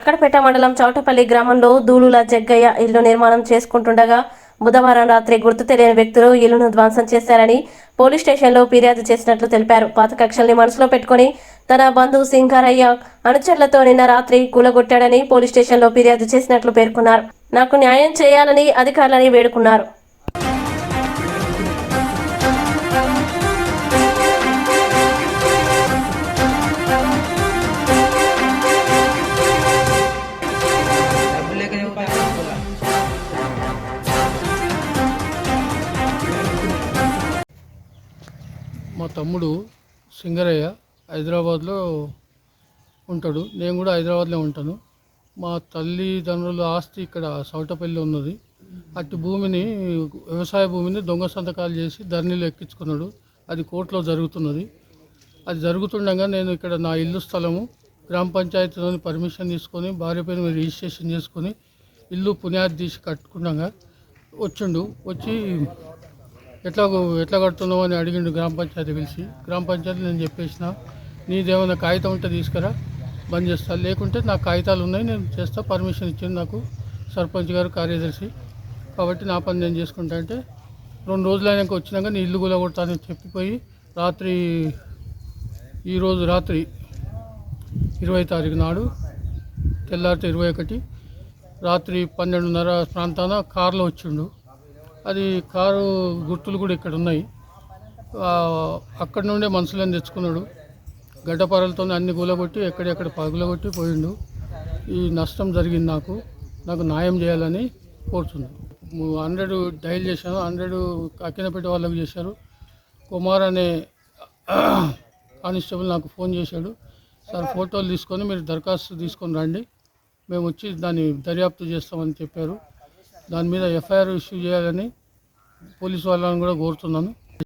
అక్కడపేట మండలం చౌటపల్లి గ్రామంలో దూలుల జగ్గయ్య ఇల్లు నిర్మాణం చేసుకుంటుండగా బుధవారం రాత్రి గుర్తు తెలియని వ్యక్తులు ఇల్లును ధ్వంసం చేశారని పోలీస్ స్టేషన్లో ఫిర్యాదు చేసినట్లు తెలిపారు. పాత కక్షల్ని మనసులో పెట్టుకుని తన బంధువు సింగారయ్య అనుచరులతో నిన్న రాత్రి కూలగొట్టాడని పోలీస్ స్టేషన్లో ఫిర్యాదు చేసినట్లు పేర్కొన్నారు. నాకు న్యాయం చేయాలని అధికారులని వేడుకున్నారు. మా తమ్ముడు సింగరయ్య హైదరాబాద్లో ఉంటాడు. నేను కూడా హైదరాబాద్లో ఉంటాను. మా తల్లిదండ్రుల ఆస్తి ఇక్కడ చౌటపల్లి ఉన్నది. అట్టి భూమిని, వ్యవసాయ భూమిని దొంగ సంతకాలు చేసి ధరణిలో ఎక్కించుకున్నాడు. అది కోర్టులో జరుగుతున్నది. అది జరుగుతుండగా నేను ఇక్కడ నా ఇల్లు స్థలము గ్రామ పంచాయతీలోని పర్మిషన్ తీసుకొని భార్య పేరు మీద రిజిస్ట్రేషన్ చేసుకొని ఇల్లు పునాది తీసి కట్టుకున్నాగా వచ్చి ఎట్లా కడుతున్నావు అని అడిగిండు గ్రామ పంచాయతీ పిలిచి. గ్రామ పంచాయతీ నేను చెప్పేసిన, నీదేమైనా కాగితం ఉంటే తీసుకురా, బంద్ చేస్తా, లేకుంటే నాకు కాగితాలు ఉన్నాయి నేను చేస్తా, పర్మిషన్ ఇచ్చింది నాకు సర్పంచ్ గారు, కార్యదర్శి, కాబట్టి నా పని నేను చేసుకుంటా అంటే 2 రోజులు అయినాక వచ్చినాక నీ ఇల్లు కూలగొడతానని చెప్పిపోయి ఈరోజు రాత్రి 20వ తారీఖు నాడు తెల్లారితే 21 రాత్రి 12:30 ప్రాంతాన కారులో వచ్చిండు. అది కారు గుర్తులు కూడా ఇక్కడ ఉన్నాయి. అక్కడి నుండే మనుషులను తెచ్చుకున్నాడు. గడ్డపారలతో అన్ని కూలగొట్టి ఎక్కడెక్కడ పగులగొట్టి పోయిండు. ఈ నష్టం జరిగింది. నాకు న్యాయం చేయాలని కోరుతున్నాను. 100 డైల్ చేశాను. 100 అక్కినపేట వాళ్ళకు చేశారు. కుమార్ అనే కానిస్టేబుల్ నాకు ఫోన్ చేశాడు. సార్, ఫోటోలు తీసుకొని మీరు దరఖాస్తు తీసుకొని రండి, మేము వచ్చి దాన్ని దర్యాప్తు చేస్తామని చెప్పారు. దాని మీద ఎఫ్ఐఆర్ ఇష్యూ చేయాలని పోలీసు వాళ్ళని కూడా కోరుతున్నాను.